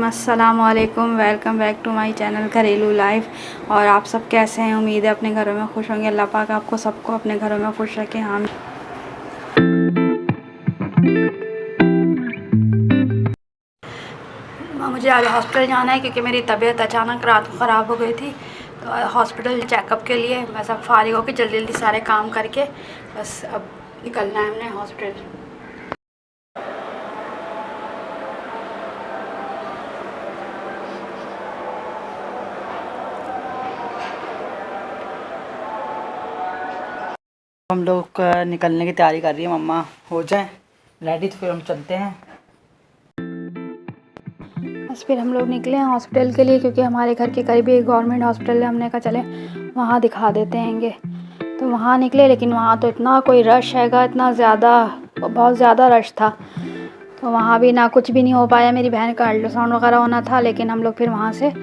रहीम, अस्सलाम वालेकुम। Welcome back to my channel घरेलू लाइफ। और आप सब कैसे हैं? उम्मीद है अपने घरों में खुश होंगे। अल्लाह पाक आपको सबको अपने घरों में खुश रखे। हाँ, मुझे आज हॉस्पिटल जाना है क्योंकि मेरी तबीयत अचानक रात को ख़राब हो गई थी। तो हॉस्पिटल चेकअप के लिए बस अब फारिग होकर जल्दी जल्दी सारे काम करके बस अब निकलना है हमने हॉस्पिटल। हम लोग निकलने की तैयारी कर रही है मम्मा। हो जाए रेडी तो फिर हम चलते हैं। बस फिर हम लोग निकले हैं हॉस्पिटल के लिए क्योंकि हमारे घर के करीब एक गवर्नमेंट हॉस्पिटल है। हमने कहा चले वहाँ दिखा देते हैंगे। तो वहाँ निकले, लेकिन वहाँ तो इतना कोई रश हैगा, इतना ज़्यादा, बहुत ज़्यादा रश था। तो वहाँ भी ना कुछ भी नहीं हो पाया। मेरी बहन का अल्ट्रासाउंड वगैरह होना था, लेकिन हम लोग फिर वहाँ से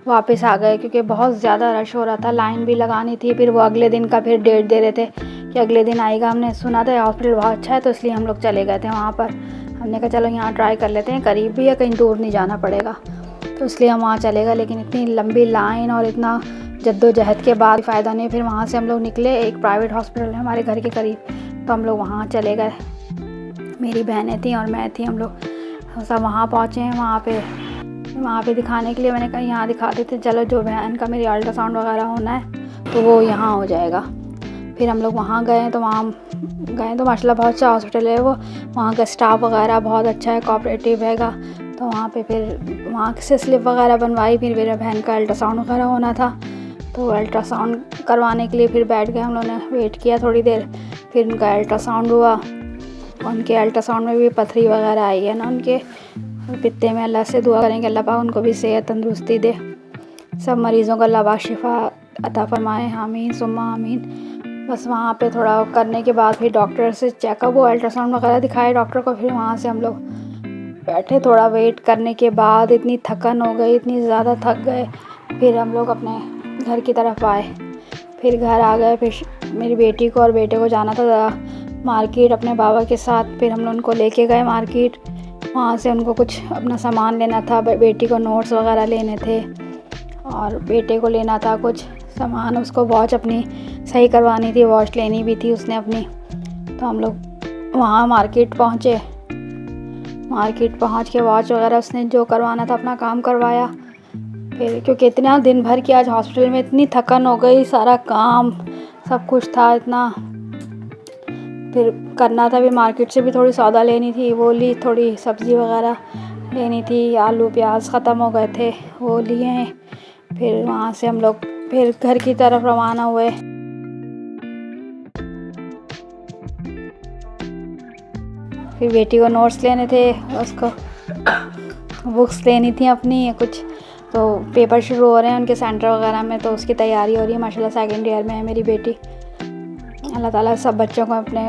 वापस आ गए क्योंकि बहुत ज़्यादा रश हो रहा था। लाइन भी लगानी थी। फिर वो अगले दिन का फिर डेट दे रहे थे कि अगले दिन आएगा। हमने सुना था हॉस्पिटल बहुत अच्छा है, तो इसलिए हम लोग चले गए थे वहाँ पर। हमने कहा चलो यहाँ ट्राई कर लेते हैं, करीब भी है, कहीं दूर नहीं जाना पड़ेगा, तो इसलिए हम वहाँ चले गए। लेकिन इतनी लंबी लाइन और इतना जद्दोजहद के बाद फ़ायदा नहीं। फिर वहाँ से हम लोग निकले, एक प्राइवेट हॉस्पिटल है हमारे घर के करीब, तो हम लोग वहाँ चले गए। मेरी बहनें थी और मैं थी, हम लोग सब वहाँ पहुँचे हैं। वहाँ पे दिखाने के लिए मैंने कहा यहाँ दिखा देते, चलो जो बहन का मेरी अल्ट्रासाउंड वगैरह होना है तो वो यहाँ हो जाएगा। फिर हम लोग वहाँ गए तो माशाल्लाह बहुत अच्छा हॉस्पिटल है वो। वहाँ का स्टाफ वगैरह बहुत अच्छा है, कोऑपरेटिव हैगा। तो वहाँ पे फिर वहाँ से स्लिप वगैरह बनवाई। फिर मेरे बहन का अल्ट्रासाउंड वगैरह होना था, तो अल्ट्रासाउंड करवाने के लिए फिर बैठ गए हम लोगों ने। वेट किया थोड़ी देर, फिर उनका अल्ट्रासाउंड हुआ। उनके अल्ट्रासाउंड में भी पथरी वगैरह आई है ना उनके पित्ते में। अल्लाह से दुआ करेंगे अल्लाह पाक उनको भी सेहत तंदुरुस्ती दे। सब मरीज़ों को अल्लाह पाक शिफा अता फरमाए, आमीन सुम्मा आमीन। बस वहाँ पे थोड़ा करने के बाद फिर डॉक्टर से चेकअप हुआ, अल्ट्रासाउंड वगैरह दिखाए डॉक्टर को। फिर वहाँ से हम लोग बैठे, थोड़ा वेट करने के बाद इतनी थकन हो गई, इतनी ज़्यादा थक गए। फिर हम लोग अपने घर की तरफ आए। फिर घर आ गए। फिर मेरी बेटी को और बेटे को जाना था मार्केट अपने बाबा के साथ। फिर हम लोग उनको लेके गए मार्केट। वहाँ से उनको कुछ अपना सामान लेना था। बेटी को नोट्स वगैरह लेने थे और बेटे को लेना था कुछ सामान। उसको वॉच अपनी सही करवानी थी, वॉच लेनी भी थी उसने अपनी। तो हम लोग वहाँ मार्केट पहुँचे। मार्केट पहुँच के वॉच वगैरह उसने जो करवाना था अपना काम करवाया। फिर क्योंकि इतना दिन भर की आज हॉस्पिटल में इतनी थकन हो गई, सारा काम सब कुछ था इतना फिर करना था। भी मार्केट से भी थोड़ी सौदा लेनी थी, वो ली। थोड़ी सब्ज़ी वगैरह लेनी थी, आलू प्याज ख़त्म हो गए थे, वो लिए। फिर वहाँ से हम लोग फिर घर की तरफ रवाना हुए। फिर बेटी को नोट्स लेने थे, उसको बुक्स लेनी थी अपनी कुछ। तो पेपर शुरू हो रहे हैं उनके सेंटर वगैरह में, तो उसकी तैयारी हो रही है। माशाल्लाह सेकंड ईयर में है मेरी बेटी। अल्लाह ताला सब बच्चों को अपने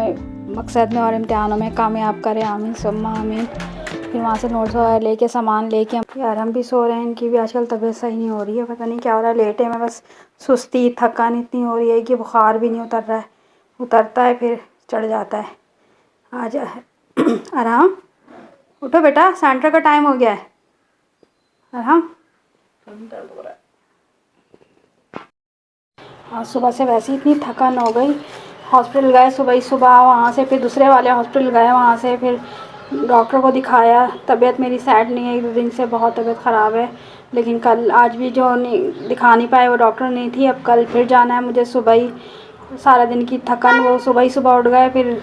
मकसद में और इम्तिहानों में कामयाब करे, आमीन सुम्मा आमीन। फिर वहाँ से नोट्स वगैरह लेके सामान लेके यार हम भी सो रहे हैं। इनकी भी आजकल तबीयत सही नहीं हो रही है, पता नहीं क्या हो रहा है। लेटे में बस सुस्ती थकान इतनी हो रही है कि बुखार भी नहीं उतर रहा है। उतरता है फिर चढ़ जाता है। आ जा आराम, उठो बेटा, सेंटर का टाइम हो गया है। आराम। आज सुबह से वैसे ही इतनी थकान हो गई। हॉस्पिटल गए सुबह, वहाँ से फिर दूसरे वाले हॉस्पिटल गए, वहाँ से फिर डॉक्टर को दिखाया। तबीयत मेरी सेट नहीं है, 1-2 दिन से बहुत तबीयत ख़राब है। लेकिन कल आज भी जो नहीं दिखा नहीं पाए वो डॉक्टर नहीं थी। अब कल फिर जाना है मुझे सुबह ही। सारा दिन की थकान, वो सुबह उठ गए, फिर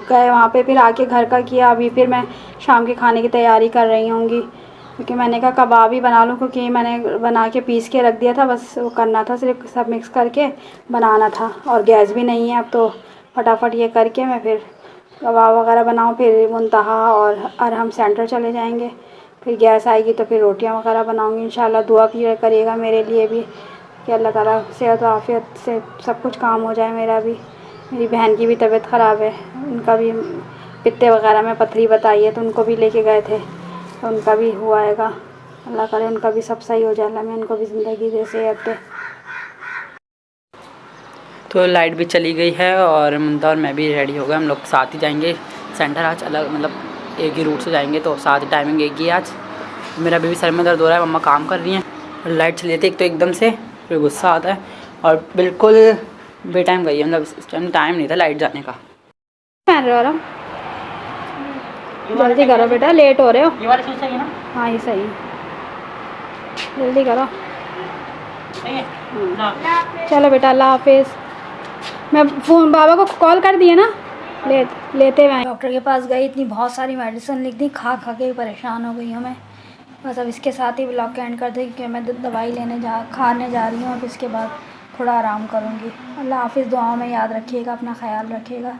गए वहाँ पे, फिर आके घर का किया। अभी फिर मैं शाम के खाने की तैयारी कर रही होंगी क्योंकि मैंने कहा कबाब ही बना लूँ, क्योंकि मैंने बना के पीस के रख दिया था। बस वो करना था, सिर्फ सब मिक्स करके बनाना था और गैस भी नहीं है अब, तो फटाफट ये करके मैं फिर कबाब वगैरह बनाऊँ। फिर मुंतहा और अरहम सेंटर चले जाएंगे। फिर गैस आएगी तो फिर रोटियां वगैरह बनाऊँगी इंशाल्लाह। दुआ करिएगा मेरे लिए भी कि अल्लाह ताला सेहत आफियत से सब कुछ काम हो जाए मेरा भी। मेरी बहन की भी तबीयत ख़राब है, उनका भी पित्ते वगैरह में पथरी बताई है, तो उनको भी लेके गए थे, तो उनका भी हुआ हैगा। अल्लाह करे उनका भी सब सही हो जाए, अल्लाह में उनको भी ज़िंदगी दे, सेहत दे। तो लाइट भी चली गई है और मुंता और मैं भी रेडी हो गए। हम लोग साथ ही जाएंगे सेंटर आज, अलग मतलब एक ही रूट से जाएंगे, तो साथ ही टाइमिंग एक ही आज। मेरा अभी भी सर में दर्द हो रहा है, मम्मा काम कर रही हैं। लाइट चली जाती है एक तो एकदम से, फिर गुस्सा आता है और बिल्कुल बेटाइम गई है, मतलब इस टाइम नहीं था लाइट जाने का। पहन रहे हो आराम, जल्दी करो बेटा, लेट हो रहे हो। ये वाला शूज़ सही है ना? हाँ ये सही है, जल्दी करो। सही है। चलो बेटा, अल्लाह हाफिज़। मैं फ़ोन बाबा को कॉल कर दिए ना, लेते हुए डॉक्टर के पास गई, इतनी बहुत सारी मेडिसिन लिख दी, खा खा के परेशान हो गई हूँ मैं। बस अब इसके साथ ही ब्लॉग के एंड कर दें कि मैं दवाई खाने जा रही हूँ, और इसके बाद थोड़ा आराम करूँगी। अल्लाह हाफिज़, दुआओं में याद रखिएगा, अपना ख्याल रखिएगा।